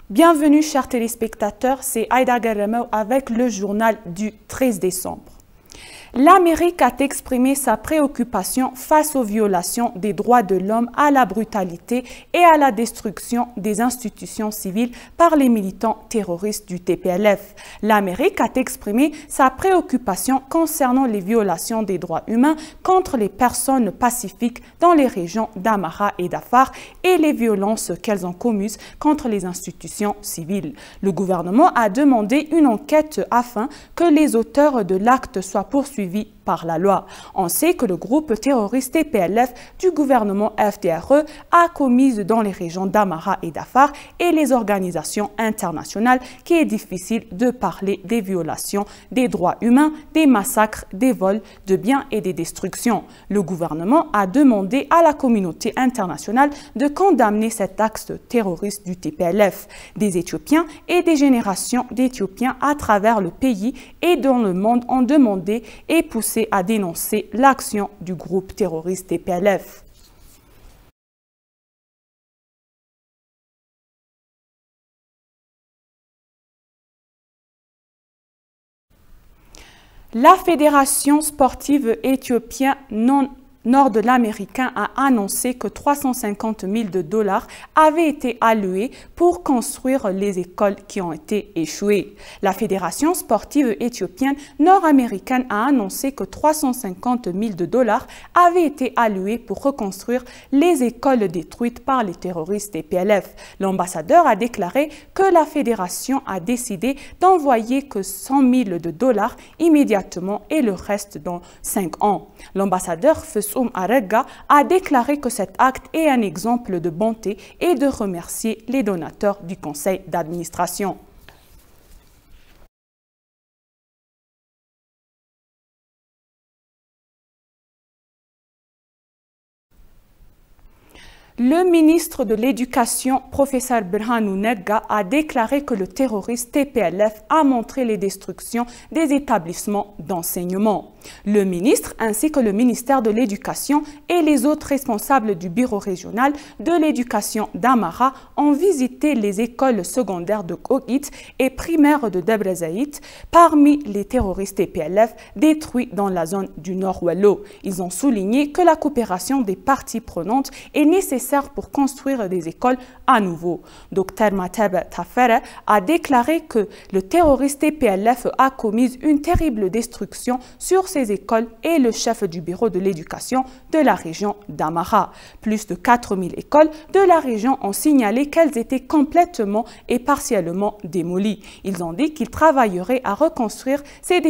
Bienvenue chers téléspectateurs, c'est Aïda Garemou avec le journal du 13 décembre. L'Amérique a exprimé sa préoccupation face aux violations des droits de l'homme, à la brutalité et à la destruction des institutions civiles par les militants terroristes du TPLF. L'Amérique a exprimé sa préoccupation concernant les violations des droits humains contre les personnes pacifiques dans les régions d'Amara et d'Afar et les violences qu'elles ont commises contre les institutions civiles. Le gouvernement a demandé une enquête afin que les auteurs de l'acte soient poursuivis par la loi. On sait que le groupe terroriste TPLF du gouvernement FDRE a commis dans les régions d'Amara et d'Afar et les organisations internationales qu'il est difficile de parler des violations des droits humains, des massacres, des vols de biens et des destructions. Le gouvernement a demandé à la communauté internationale de condamner cet acte terroriste du TPLF. Des Éthiopiens et des générations d'Éthiopiens à travers le pays et dans le monde ont demandé et poussé à dénoncer l'action du groupe terroriste TPLF. La Fédération sportive éthiopienne nord de l'américain a annoncé que 350 000 $ avaient été alloués pour construire les écoles qui ont été échouées. La Fédération sportive éthiopienne nord-américaine a annoncé que 350 000 $ avaient été alloués pour reconstruire les écoles détruites par les terroristes TPLF. L'ambassadeur a déclaré que la Fédération a décidé d'envoyer que 100 000 $ immédiatement et le reste dans 5 ans. L'ambassadeur Arega a déclaré que cet acte est un exemple de bonté et de remercier les donateurs du conseil d'administration. Le ministre de l'Éducation, professeur Birhanou Negga, a déclaré que le terroriste TPLF a montré les destructions des établissements d'enseignement. Le ministre ainsi que le ministère de l'Éducation et les autres responsables du bureau régional de l'éducation d'Amara ont visité les écoles secondaires de Kogit et primaires de Debrezaït parmi les terroristes TPLF détruits dans la zone du Nord-Wallo. Ils ont souligné que la coopération des parties prenantes est nécessaire pour construire des écoles à nouveau. Dr Mateb Tafere a déclaré que le terroriste TPLF a commis une terrible destruction sur ces écoles et le chef du bureau de l'éducation de la région d'Amara. Plus de 4000 écoles de la région ont signalé qu'elles étaient complètement et partiellement démolies. Ils ont dit qu'ils travailleraient à reconstruire ces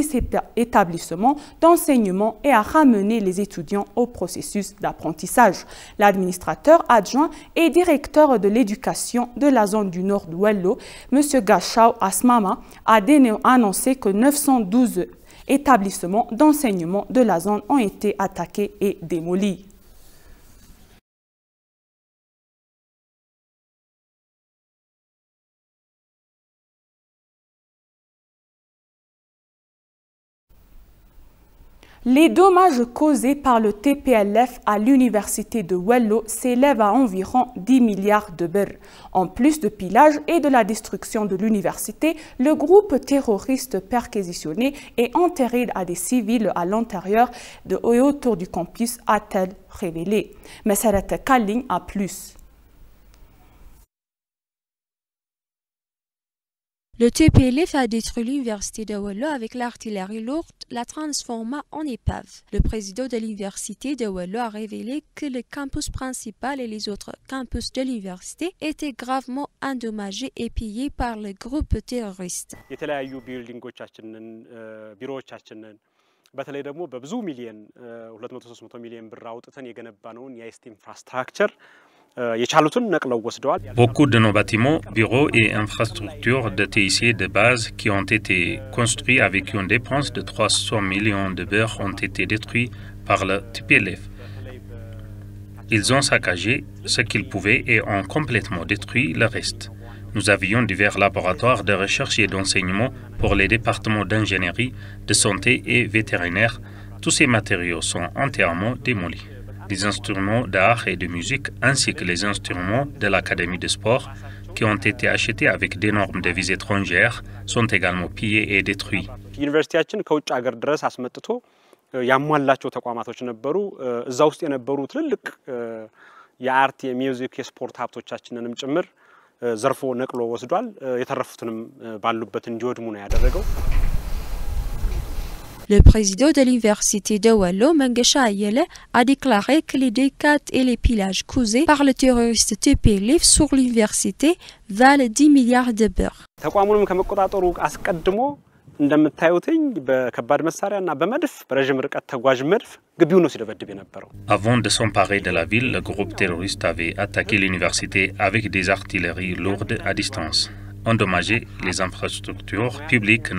établissements d'enseignement et à ramener les étudiants au processus d'apprentissage. L'administrateur adjoint et directeur de l'éducation de la zone du Nord d'Ouello, M. Gachao Asmama, a annoncé que 912 établissements d'enseignement de la zone ont été attaqués et démolis. Les dommages causés par le TPLF à l'université de Wello s'élèvent à environ 10 milliards de birr. En plus de pillage et de la destruction de l'université, le groupe terroriste perquisitionné et enterré à des civils à l'intérieur et autour du campus a-t-elle révélé. Mais Sarat Kalling a plus. Le TPLF a détruit l'université de Wello avec l'artillerie lourde, la transforma en épave. Le président de l'université de Wello a révélé que le campus principal et les autres campus de l'université étaient gravement endommagés et pillés par le groupe terroriste. በተለይ ደግሞ በብዙ ሚሊዮን 200-300 ሚሊዮን ብር አውጥተን የገነባነውን የአይሲቲ ኢንፍራስትራክቸር Beaucoup de nos bâtiments, bureaux et infrastructures de TIC de base qui ont été construits avec une dépense de 300 millions de birr ont été détruits par le TPLF. Ils ont saccagé ce qu'ils pouvaient et ont complètement détruit le reste. Nous avions divers laboratoires de recherche et d'enseignement pour les départements d'ingénierie, de santé et vétérinaire. Tous ces matériaux sont entièrement démolis. Les instruments d'art et de musique ainsi que les instruments de l'Académie de sport qui ont été achetés avec d'énormes devises étrangères sont également pillés et détruits. ዩኒቨርሲቲያችን ከውጭ ሀገር ድረስ አስመጥቶ ያሟላቸው ተቋማቶች ነበሩ እዛ ውስጥ የነበሩ ትልልቅ የአርት የሚውዚክ የስፖርት ሀብቶቻችንንም ጭምር ዘርፎ ነቅሎ ወስዷል የተረፉትንም ባሉበት እንዲወድሙ ነው ያደረገው Le président de l'université de Wallo, Mengesha Ayele, a déclaré que les décades et les pillages causés par le terroriste TPLF sur l'université valent 10 milliards de beurre. ተቋሙንም ከመቆጣጠሩ አስቀድሞ እንደምታዩትኝ በከባድ መሳሪያና በመድፍ በረጅም ርቀት ተጓዥ መድፍ ግቢው ነው ሲደበድብ የነበረው Avant de s'emparer de la ville, le groupe terroriste avait attaqué l'université avec des artilleries lourdes à distance, endommagé les infrastructures publiques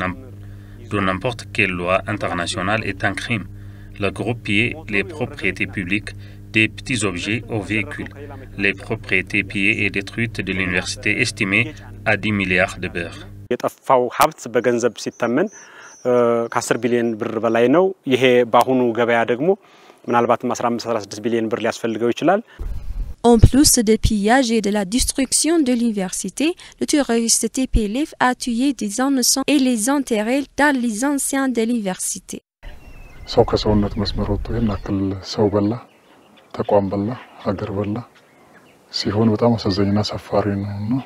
de n'importe quelle loi internationale est un crime. Le groupe pillait les propriétés publiques, des petits objets aux véhicules. Les propriétés pillées et détruites de l'université estimées à 10 milliards de beurre. የጠፋው ሀብት በገንዘብ ሲተመን ከ10 ቢሊዮን ብር በላይ ነው ይሄ ባሁኑ ገበያ ደግሞ ምናልባትም 15-16 ቢሊዮን ብር ሊያስፈልገው ይችላል En plus de pillage et de la destruction de l'université, le terroriste TPLF a tué des innocents et les enterré dans les anciens de l'université. ሰው ከሰውነት መስመር ወጥቶ የናክል ሰው በላ ተቋም በላ ሀገር በላ ሲሆን በጣም አሳዛኝና አሳፋሪ ነው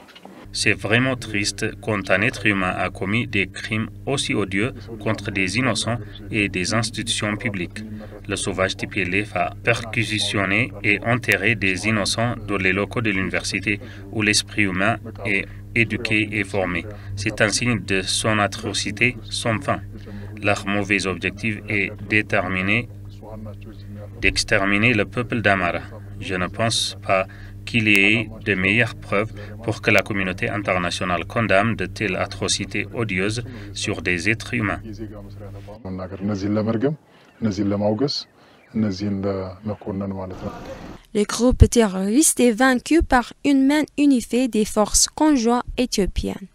C'est vraiment triste quand un être humain a commis des crimes aussi odieux contre des innocents et des institutions publiques. Le sauvage TPLF a perquisitionné et enterré des innocents dans les locaux de l'université où l'esprit humain est éduqué et formé. C'est un signe de son atrocité sans fin. Leur mauvais objectif est d'exterminer le peuple d'Amara. Je ne pense pas qu'il y ait de meilleures preuves pour que la communauté internationale condamne de telles atrocités odieuses sur des êtres humains. Le groupe terroriste est vaincu par une main unifiée des forces conjointes éthiopiennes.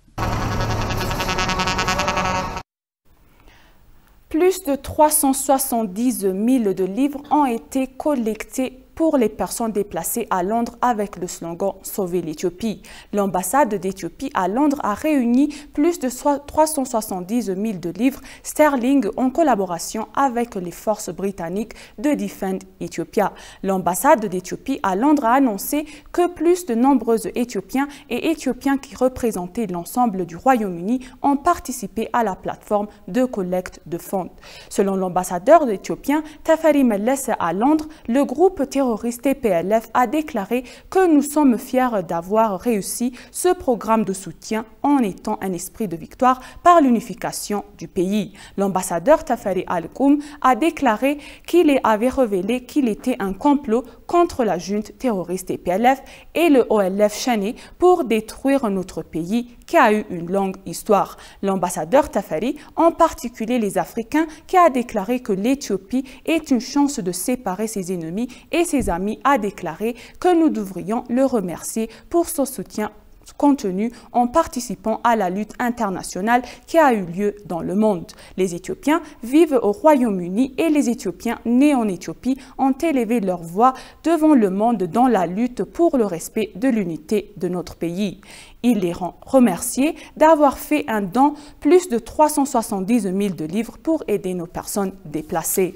Plus de 370 000 de livres ont été collectés pour les personnes déplacées à Londres avec le slogan « Sauver l'Éthiopie ». L'ambassade d'Éthiopie à Londres a réuni plus de 370 000 de livres sterling en collaboration avec les forces britanniques de Defend Ethiopia. L'ambassade d'Éthiopie à Londres a annoncé que plus de nombreux Éthiopiens et Éthiopiens qui représentaient l'ensemble du Royaume-Uni ont participé à la plateforme de collecte de fonds. Selon l'ambassadeur éthiopien Tafari Melles à Londres, le groupe terroriste TPLF a déclaré que nous sommes fiers d'avoir réussi ce programme de soutien en étant un esprit de victoire par l'unification du pays. L'ambassadeur Tafari Al-Koum a déclaré qu'il avait révélé qu'il était un complot contre la junte terroriste TPLF et le OLF Chané pour détruire notre pays qui a eu une longue histoire. L'ambassadeur Tafari, en particulier les Africains, qui a déclaré que l'Éthiopie est une chance de séparer ses ennemis et ses amis, a déclaré que nous devrions le remercier pour son soutien contenu en participant à la lutte internationale qui a eu lieu dans le monde. Les Éthiopiens vivent au Royaume-Uni et les Éthiopiens nés en Éthiopie ont élevé leur voix devant le monde dans la lutte pour le respect de l'unité de notre pays. Il les rend remerciés d'avoir fait un don plus de 370 000 de livres pour aider nos personnes déplacées.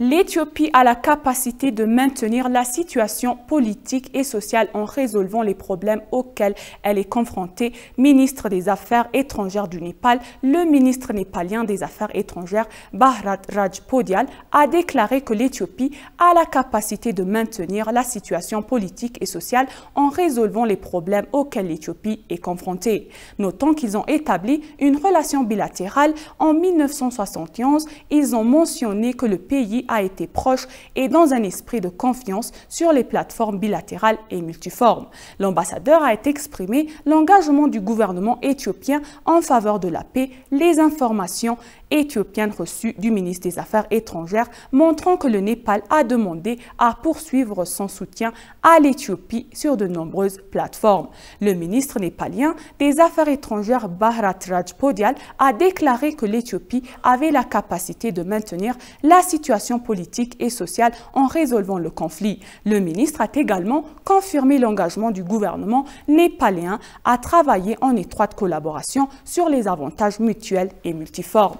L'Éthiopie a la capacité de maintenir la situation politique et sociale en résolvant les problèmes auxquels elle est confrontée. Ministre des Affaires étrangères du Népal, le ministre népalien des Affaires étrangères, Bharat Raj Podial, a déclaré que l'Éthiopie a la capacité de maintenir la situation politique et sociale en résolvant les problèmes auxquels l'Éthiopie est confrontée. Notons qu'ils ont établi une relation bilatérale en 1971. Ils ont mentionné que le pays a été proche et dans un esprit de confiance sur les plateformes bilatérales et multiformes. L'ambassadeur a exprimé l'engagement du gouvernement éthiopien en faveur de la paix, les informations éthiopienne reçue du ministre des Affaires étrangères, montrant que le Népal a demandé à poursuivre son soutien à l'Éthiopie sur de nombreuses plateformes. Le ministre népalien des Affaires étrangères Bharat Rajpodial a déclaré que l'Éthiopie avait la capacité de maintenir la situation politique et sociale en résolvant le conflit. Le ministre a également confirmé l'engagement du gouvernement népalien à travailler en étroite collaboration sur les avantages mutuels et multiformes.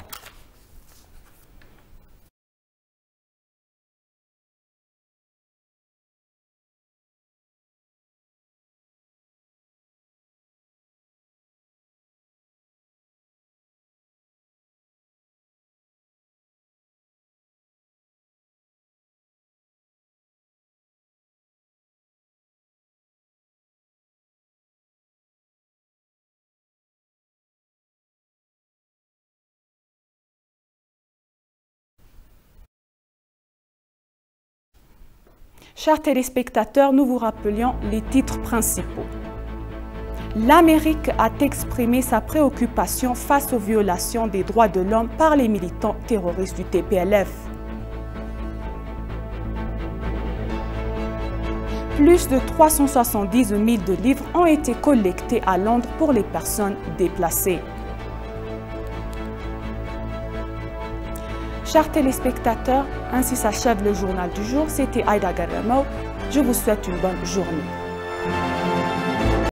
Chers téléspectateurs, nous vous rappelions les titres principaux. L'Amérique a exprimé sa préoccupation face aux violations des droits de l'homme par les militants terroristes du TPLF. Plus de 370 000 de livres ont été collectés à Londres pour les personnes déplacées. Chers téléspectateurs, ainsi s'achève le journal du jour. C'était Aïda Garamo. Je vous souhaite une bonne journée.